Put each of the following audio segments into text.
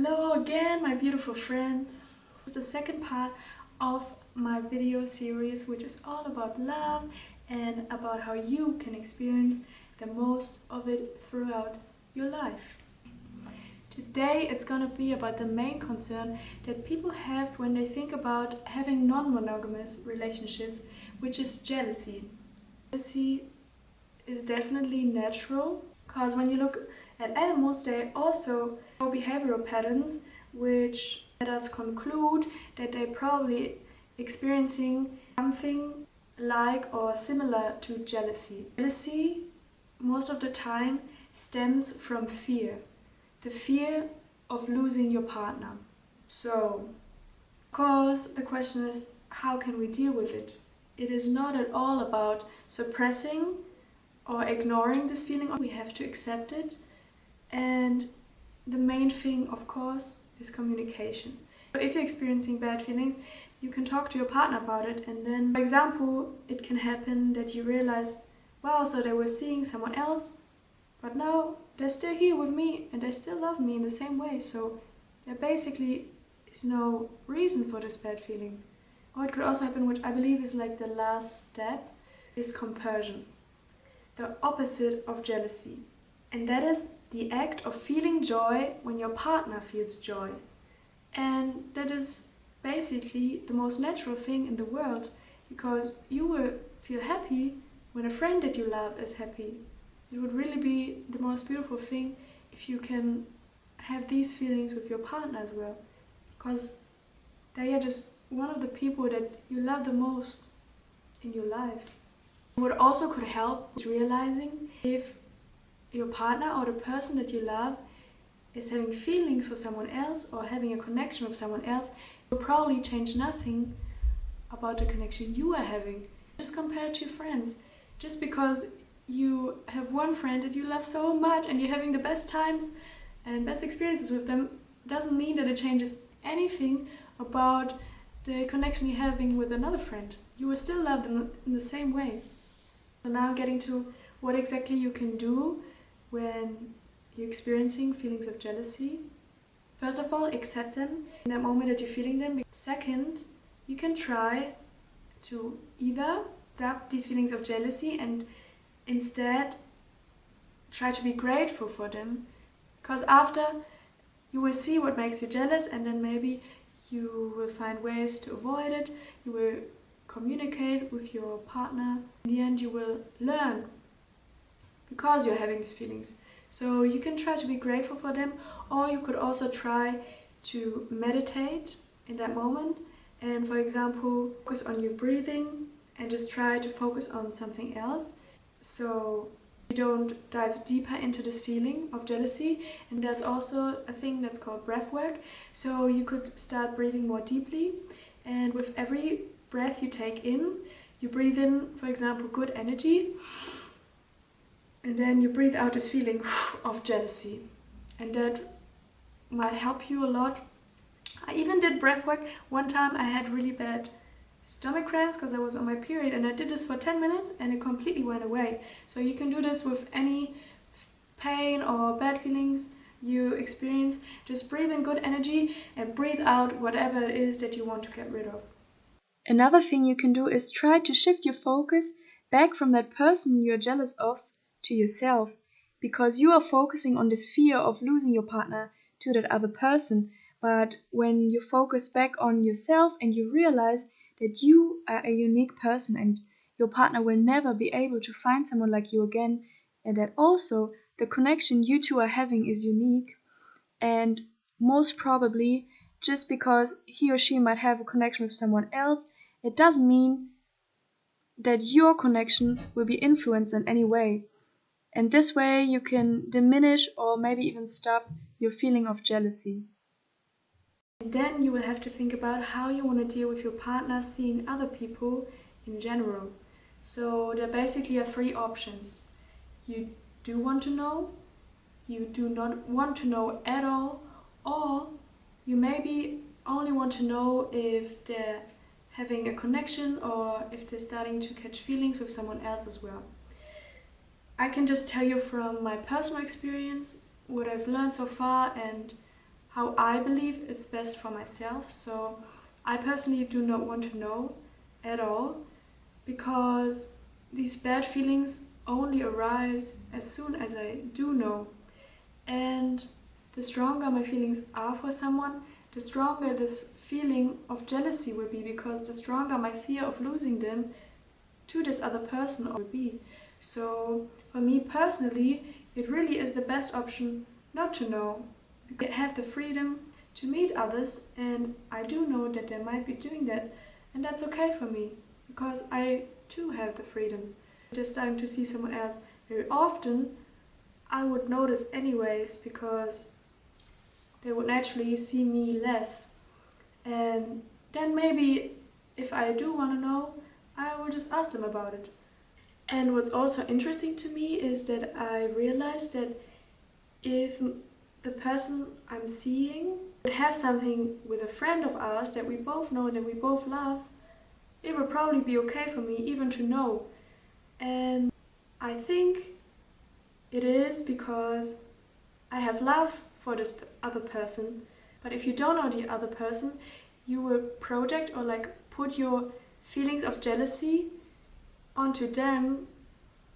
Hello again, my beautiful friends. It's the second part of my video series, which is all about love and about how you can experience the most of it throughout your life. Today it's gonna be about the main concern that people have when they think about having non-monogamous relationships, which is jealousy. Jealousy is definitely natural, because when you look at animals, they also show behavioral patterns which let us conclude that they're probably experiencing something like or similar to jealousy. Jealousy, most of the time, stems from fear. The fear of losing your partner. So, of course, the question is, how can we deal with it? It is not at all about suppressing or ignoring this feeling. We have to accept it. And the main thing, of course, is communication. So if you're experiencing bad feelings, you can talk to your partner about it, and then, for example, it can happen that you realize, wow, so they were seeing someone else, but now they're still here with me and they still love me in the same way. So there basically is no reason for this bad feeling. Or it could also happen, which I believe is like the last step, is compersion. The opposite of jealousy. And that is the act of feeling joy when your partner feels joy. And that is basically the most natural thing in the world, because you will feel happy when a friend that you love is happy. It would really be the most beautiful thing if you can have these feelings with your partner as well, because they are just one of the people that you love the most in your life. What also could help is realizing if your partner or the person that you love is having feelings for someone else or having a connection with someone else, it will probably change nothing about the connection you are having. Just compare it to friends. Just because you have one friend that you love so much and you're having the best times and best experiences with them doesn't mean that it changes anything about the connection you're having with another friend. You will still love them in the same way. So now getting to what exactly you can do when you're experiencing feelings of jealousy. First of all, accept them in that moment that you're feeling them. Second, you can try to either stop these feelings of jealousy and instead try to be grateful for them, because after you will see what makes you jealous, and then maybe you will find ways to avoid it. You will communicate with your partner. In the end, you will learn because you're having these feelings. So you can try to be grateful for them, or you could also try to meditate in that moment and, for example, focus on your breathing and just try to focus on something else, so you don't dive deeper into this feeling of jealousy. And there's also a thing that's called breath work. So you could start breathing more deeply, and with every breath you take in, you breathe in, for example, good energy, and then you breathe out this feeling of jealousy, and that might help you a lot. I even did breath work. One time I had really bad stomach cramps because I was on my period, and I did this for 10 minutes and it completely went away. So you can do this with any pain or bad feelings you experience. Just breathe in good energy and breathe out whatever it is that you want to get rid of. Another thing you can do is try to shift your focus back from that person you're jealous of to yourself, because you are focusing on this fear of losing your partner to that other person. But when you focus back on yourself and you realize that you are a unique person and your partner will never be able to find someone like you again, and that also the connection you two are having is unique, and most probably just because he or she might have a connection with someone else, it doesn't mean that your connection will be influenced in any way. And this way you can diminish or maybe even stop your feeling of jealousy. And then you will have to think about how you want to deal with your partner seeing other people in general. So there basically are three options. You do want to know, you do not want to know at all, or you maybe only want to know if they're having a connection or if they're starting to catch feelings with someone else as well. I can just tell you from my personal experience what I've learned so far and how I believe it's best for myself. So I personally do not want to know at all, because these bad feelings only arise as soon as I do know. And the stronger my feelings are for someone, the stronger this feeling of jealousy will be, because the stronger my fear of losing them to this other person will be. So for me personally, it really is the best option not to know. You have the freedom to meet others, and I do know that they might be doing that, and that's okay for me, because I too have the freedom. Just starting to see someone else very often, I would notice anyways, because they would naturally see me less. And then maybe if I do want to know, I will just ask them about it. And what's also interesting to me is that I realized that if the person I'm seeing would have something with a friend of ours that we both know and that we both love, it would probably be okay for me even to know. And I think it is because I have love for this other person. But if you don't know the other person, you will project or put your feelings of jealousy onto them,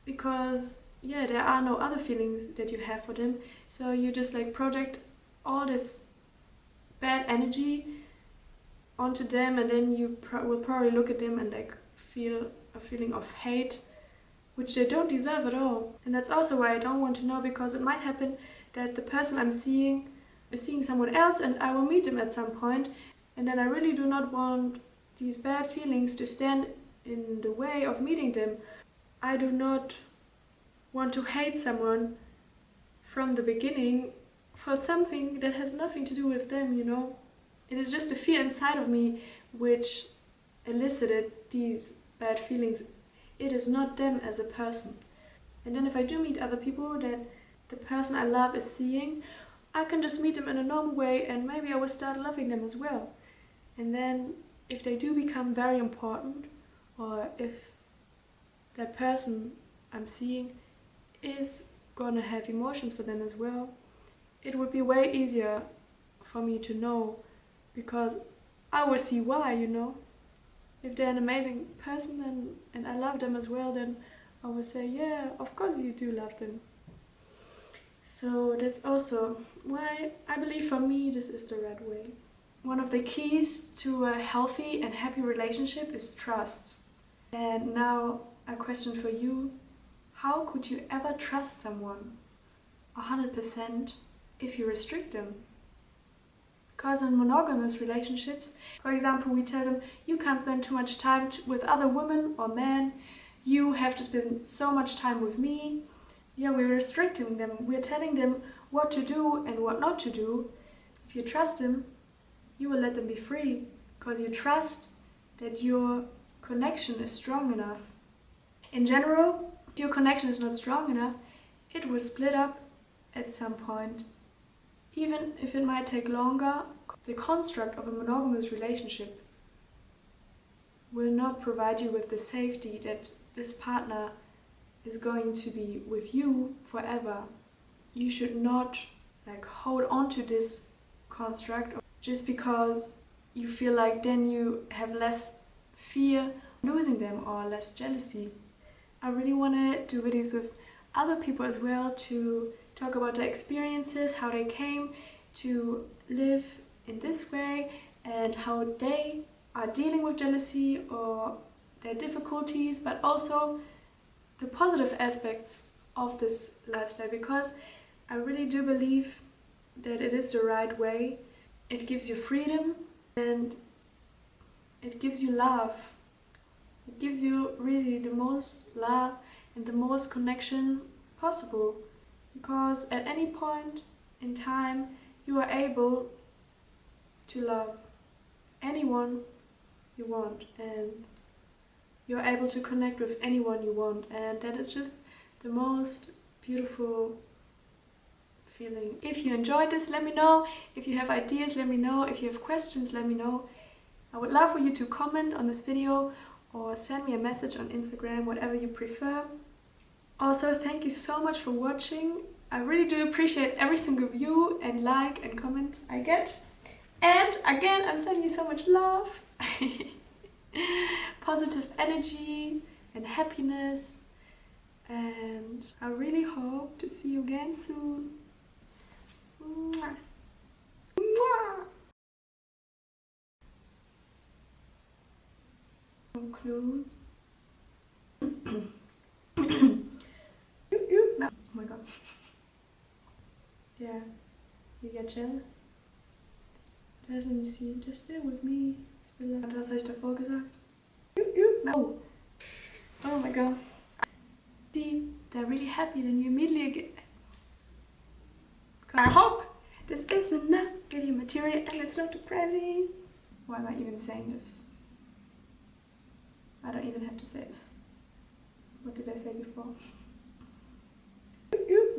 because there are no other feelings that you have for them. So you just project all this bad energy onto them, and then you will probably look at them and feel a feeling of hate, which they don't deserve at all. And that's also why I don't want to know, because it might happen that the person I'm seeing is seeing someone else and I will meet them at some point, and then I really do not want these bad feelings to stand in the way of meeting them. I do not want to hate someone from the beginning for something that has nothing to do with them, It is just a fear inside of me which elicited these bad feelings. It is not them as a person. And then if I do meet other people that the person I love is seeing, I can just meet them in a normal way, and maybe I will start loving them as well. And then if they do become very important, or if that person I'm seeing is gonna have emotions for them as well, it would be way easier for me to know, because I will see why, If they're an amazing person and I love them as well, then I will say, yeah, of course you do love them. So that's also why I believe for me this is the right way. One of the keys to a healthy and happy relationship is trust. And now a question for you: how could you ever trust someone 100% if you restrict them? Because in monogamous relationships, for example, we tell them, you can't spend too much time with other women or men, you have to spend so much time with me. We're restricting them, we're telling them what to do and what not to do. If you trust them, you will let them be free, because you trust that your connection is strong enough. In general, if your connection is not strong enough, it will split up at some point. Even if it might take longer, the construct of a monogamous relationship will not provide you with the safety that this partner is going to be with you forever. You should not hold on to this construct just because you feel like then you have less fear losing them or less jealousy. I really want to do videos with other people as well, to talk about their experiences, how they came to live in this way, and how they are dealing with jealousy or their difficulties, but also the positive aspects of this lifestyle, because I really do believe that it is the right way. It gives you freedom and it gives you love. It gives you really the most love and the most connection possible, because at any point in time you are able to love anyone you want, and you're able to connect with anyone you want, and that is just the most beautiful feeling. If you enjoyed this, let me know. If you have ideas, let me know. If you have questions, let me know. I would love for you to comment on this video or send me a message on Instagram, whatever you prefer. Also, thank you so much for watching. I really do appreciate every single view and like and comment I get. And again, I'm sending you so much love, positive energy and happiness. And I really hope to see you again soon. Mwah. Mwah. Conclude. Oh my god. Yeah, you get chill. Doesn't you see? Just stay with me. Still. Was habe ich davor gesagt? No. Oh my god. See, they're really happy, then you immediately get. I hope this is enough video material and it's not too crazy. Why am I even saying this? I don't even have to say this. What did I say before?